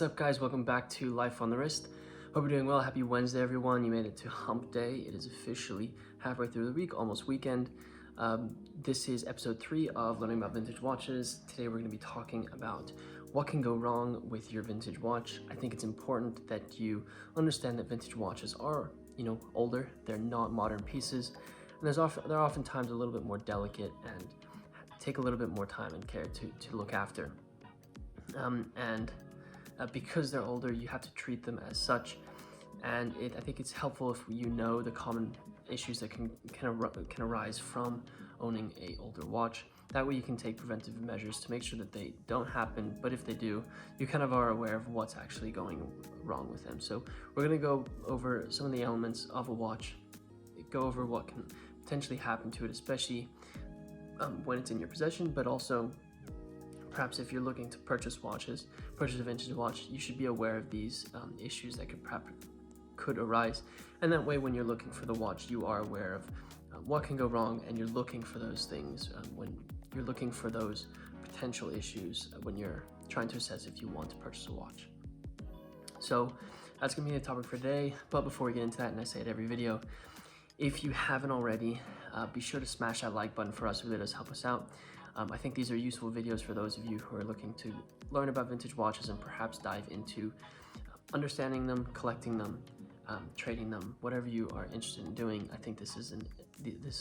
up, guys? Welcome back to Life on the Wrist. Hope you're doing well. Happy Wednesday, everyone. You made it to hump day. It is officially halfway through the week, almost weekend. This is episode 3 of learning about vintage watches. Today we're going to be talking about what can go wrong with your vintage watch. I think it's important that you understand that vintage watches are, older. They're not modern pieces, and they're oftentimes a little bit more delicate and take a little bit more time and care to look after. Because they're older, you have to treat them as such, and I think it's helpful if you know the common issues that can arise from owning a older watch. That way you can take preventive measures to make sure that they don't happen, but if they do, you kind of are aware of what's actually going wrong with them. So we're going to go over some of the elements of a watch, go over what can potentially happen to it, especially when it's in your possession, but also perhaps if you're looking to purchase a vintage watch, you should be aware of these issues that could arise. And that way, when you're looking for the watch, you are aware of what can go wrong, and you're looking for those things when you're looking for those potential issues when you're trying to assess if you want to purchase a watch. So that's gonna be the topic for today. But before we get into that, and I say it every video, if you haven't already, be sure to smash that like button for us. It really does help us out. I think these are useful videos for those of you who are looking to learn about vintage watches and perhaps dive into understanding them, collecting them, trading them, whatever you are interested in doing. I think this is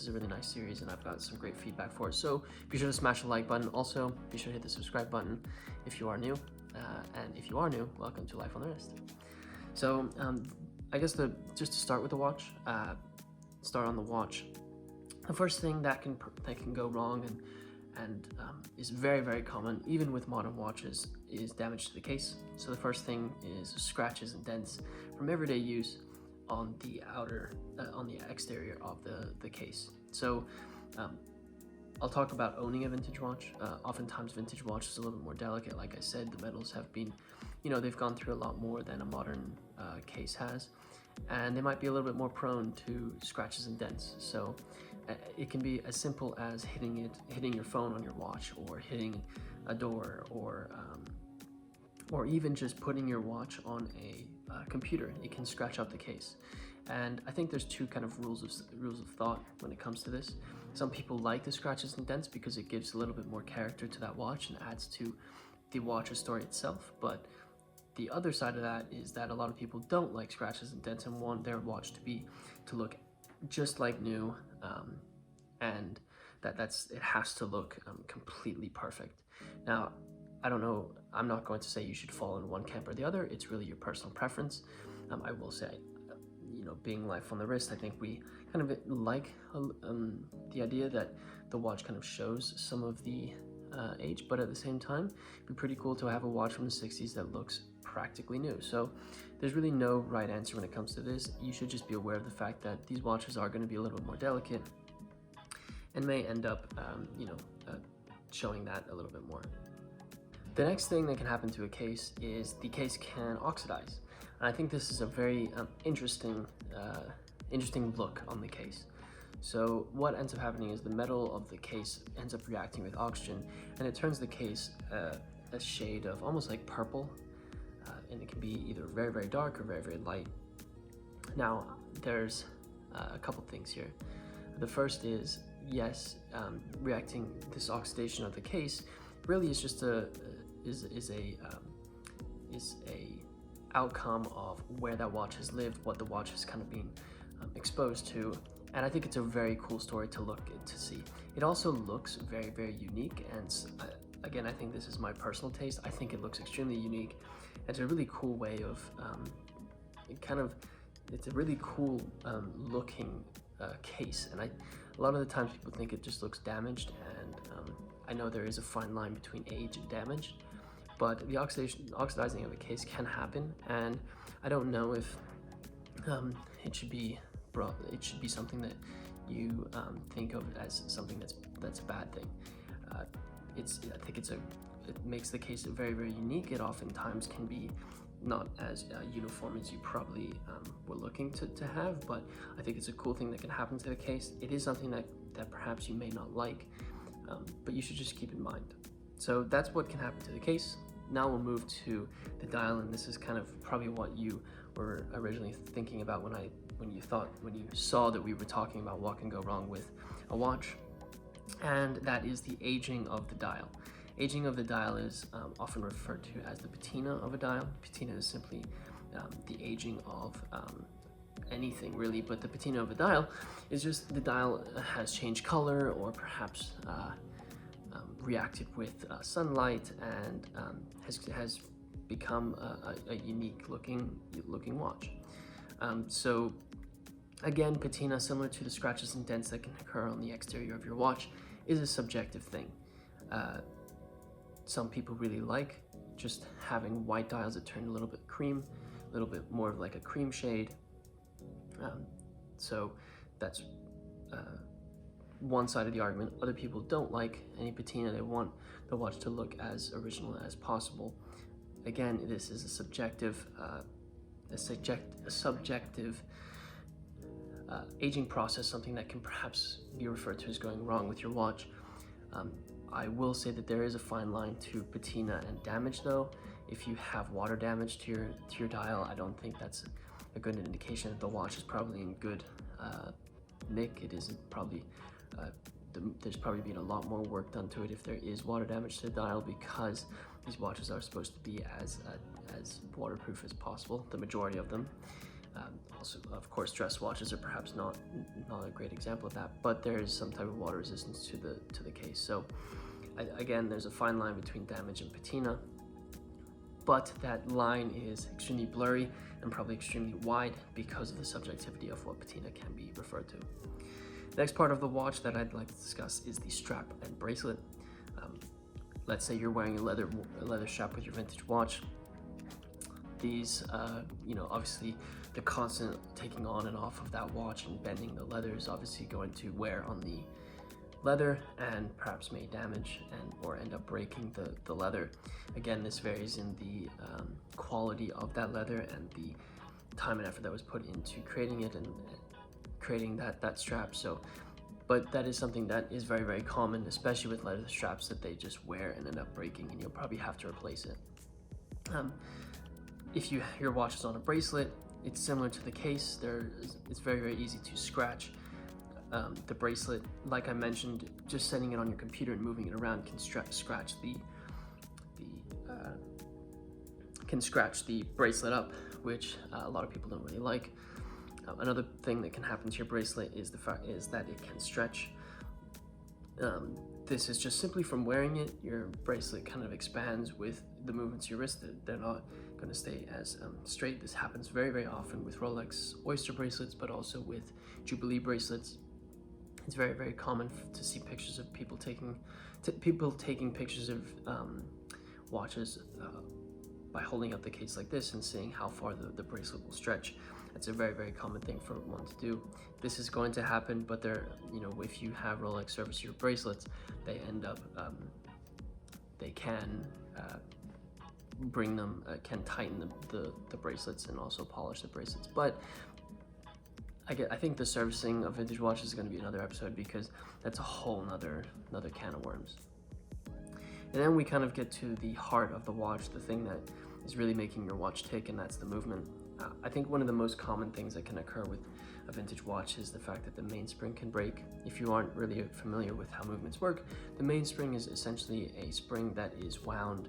a really nice series, and I've got some great feedback for it. So be sure to smash the like button. Also, be sure to hit the subscribe button if you are new. And if you are new, welcome to Life on the Wrist. So I guess just to start with the watch, start on the watch. The first thing that can go wrong and is very, very common, even with modern watches, is damage to the case. So the first thing is scratches and dents from everyday use on the exterior of the case. So I'll talk about owning a vintage watch. Oftentimes vintage watch is a little bit more delicate. Like I said, the metals have been, they've gone through a lot more than a modern case has, and they might be a little bit more prone to scratches and dents. So it can be as simple as hitting your phone on your watch, or hitting a door, or even just putting your watch on a computer. It can scratch out the case. And I think there's two kind of rules of thought when it comes to this. Some people like the scratches and dents because it gives a little bit more character to that watch and adds to the watch's story itself. But the other side of that is that a lot of people don't like scratches and dents and want their watch to look just like new, and it has to look completely perfect. Now, I don't know, I'm not going to say you should fall in one camp or the other. It's really your personal preference. I will say, being Life on the Wrist, I think we kind of like the idea that the watch kind of shows some of the age, but at the same time, it'd be pretty cool to have a watch from the 60s that looks practically new. So there's really no right answer when it comes to this. You should just be aware of the fact that these watches are going to be a little bit more delicate and may end up showing that a little bit more. The next thing that can happen to a case is the case can oxidize, and I think this is a very interesting look on the case. So what ends up happening is the metal of the case ends up reacting with oxygen, and it turns the case a shade of almost like purple, and it can be either very, very dark or very, very light. Now, there's a couple things here. The first is, yes, reacting this oxidation of the case really is just a outcome of where that watch has lived, what the watch has kind of been exposed to. And I think it's a very cool story to see. It also looks very, very unique, and again, I think this is my personal taste. I think it looks extremely unique. It's a really cool way of it's a really cool looking case, and a lot of the times people think it just looks damaged, and I know there is a fine line between age and damage, but the oxidizing of a case can happen, and I don't know if it should be something that you think of as something that's a bad thing. I think it makes the case very, very unique. It oftentimes can be not as uniform as you probably were looking to have, but I think it's a cool thing that can happen to the case. It is something that perhaps you may not like, but you should just keep in mind. So that's what can happen to the case. Now we'll move to the dial, and this is kind of probably what you were originally thinking about when you saw that we were talking about what can go wrong with a watch, and that is the aging of the dial. Aging of the dial is often referred to as the patina of a dial. Patina is simply the aging of anything really, but the patina of a dial is just the dial has changed color, or perhaps reacted with sunlight, and has become a unique looking watch. So again, patina, similar to the scratches and dents that can occur on the exterior of your watch, is a subjective thing. Some people really like just having white dials that turn a little bit cream, a little bit more of like a cream shade. So that's one side of the argument. Other people don't like any patina. They want the watch to look as original as possible. Again, this is a subjective aging process, something that can perhaps be referred to as going wrong with your watch. I will say that there is a fine line to patina and damage, though. If you have water damage to your dial, I don't think that's a good indication that the watch is probably in good nick. It isn't probably. There's probably been a lot more work done to it if there is water damage to the dial, because these watches are supposed to be as waterproof as possible, the majority of them. Also, of course, dress watches are perhaps not a great example of that, but there is some type of water resistance to the case. So again, there's a fine line between damage and patina, but that line is extremely blurry and probably extremely wide because of the subjectivity of what patina can be referred to. Next part of the watch that I'd like to discuss is the strap and bracelet. Let's say you're wearing a leather strap with your vintage watch. These, obviously the constant taking on and off of that watch and bending the leather is obviously going to wear on the leather and perhaps may damage or end up breaking the leather. Again, this varies in the quality of that leather and the time and effort that was put into creating it and creating that strap. So, but that is something that is very, very common, especially with leather straps, that they just wear and end up breaking, and you'll probably have to replace it. If your watch is on a bracelet, it's similar to the case. It's very, very easy to scratch. The bracelet, like I mentioned, just setting it on your computer and moving it around can scratch the bracelet up, which a lot of people don't really like. Another thing that can happen to your bracelet is that it can stretch. This is just simply from wearing it. Your bracelet kind of expands with the movements of your wrist. They're not going to stay as straight. This happens very, very often with Rolex Oyster bracelets, but also with Jubilee bracelets. It's very, very common to see pictures of people taking pictures of watches by holding up the case like this and seeing how far the bracelet will stretch. That's a very, very common thing for one to do. This is going to happen, but if you have Rolex service your bracelets, they end up, they can can tighten the bracelets and also polish the bracelets. But I think the servicing of vintage watches is going to be another episode, because that's a whole another can of worms. And then we kind of get to the heart of the watch, the thing that is really making your watch tick, and that's the movement. I think one of the most common things that can occur with a vintage watch is the fact that the mainspring can break. If you aren't really familiar with how movements work, the mainspring is essentially a spring that is wound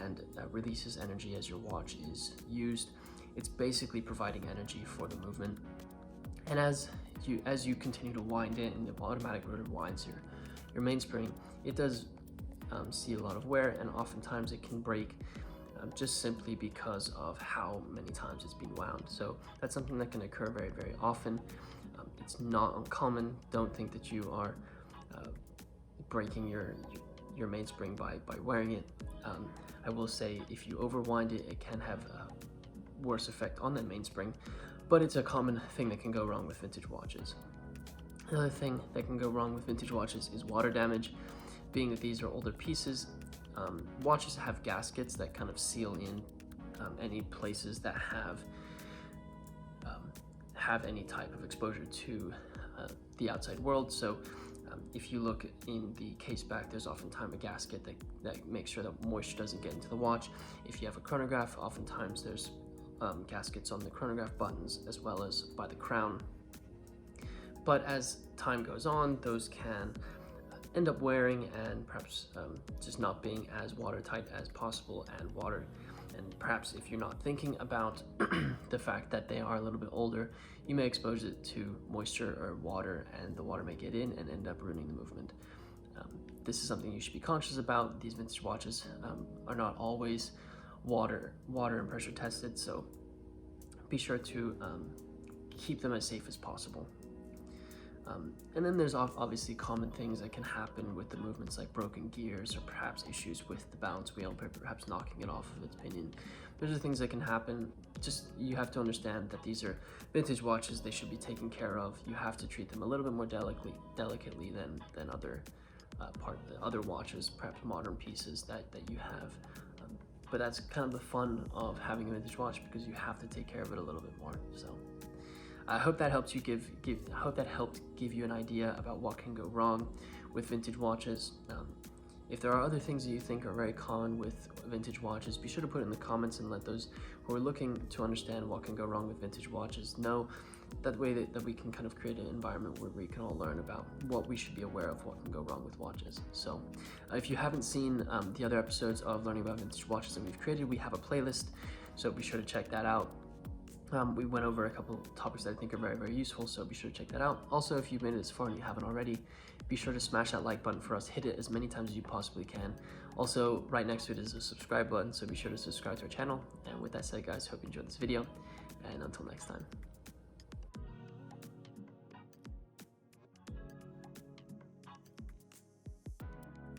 and releases energy as your watch is used. It's basically providing energy for the movement. And as you continue to wind it, and the automatic rotor winds your mainspring, it does see a lot of wear, and oftentimes it can break just simply because of how many times it's been wound. So that's something that can occur very, very often. It's not uncommon. Don't think that you are breaking your mainspring by wearing it. I will say, if you overwind it, it can have a worse effect on the mainspring, but it's a common thing that can go wrong with vintage watches. Another thing that can go wrong with vintage watches is water damage. Being that these are older pieces, watches have gaskets that kind of seal in any places that have any type of exposure to the outside world. So If you look in the case back, there's oftentimes a gasket that makes sure that moisture doesn't get into the watch. If you have a chronograph, oftentimes there's gaskets on the chronograph buttons as well as by the crown. But as time goes on, those can end up wearing and perhaps just not being as watertight as possible, and perhaps if you're not thinking about the fact that they are a little bit older, you may expose it to moisture or water, and the water may get in and end up ruining the movement. This is something you should be conscious about. These vintage watches are not always water and pressure tested, so be sure to keep them as safe as possible. And then there's obviously common things that can happen with the movements, like broken gears or perhaps issues with the balance wheel, perhaps knocking it off of its pinion. Those are things that can happen. Just, you have to understand that these are vintage watches. They should be taken care of. You have to treat them a little bit more delicately than other watches, perhaps modern pieces that you have. But that's kind of the fun of having a vintage watch, because you have to take care of it a little bit more. So I hope that helped you give you an idea about what can go wrong with vintage watches. If there are other things that you think are very common with vintage watches, be sure to put it in the comments and let those who are looking to understand what can go wrong with vintage watches know. That way that we can kind of create an environment where we can all learn about what we should be aware of, what can go wrong with watches. So if you haven't seen the other episodes of learning about vintage watches that we've created, we have a playlist, so be sure to check that out. We went over a couple of topics that I think are very, very useful, so be sure to check that out. Also, if you've made it this far and you haven't already, be sure to smash that like button for us. Hit it as many times as you possibly can. Also, right next to it is a subscribe button, so be sure to subscribe to our channel. And with that said, guys, hope you enjoyed this video, and until next time.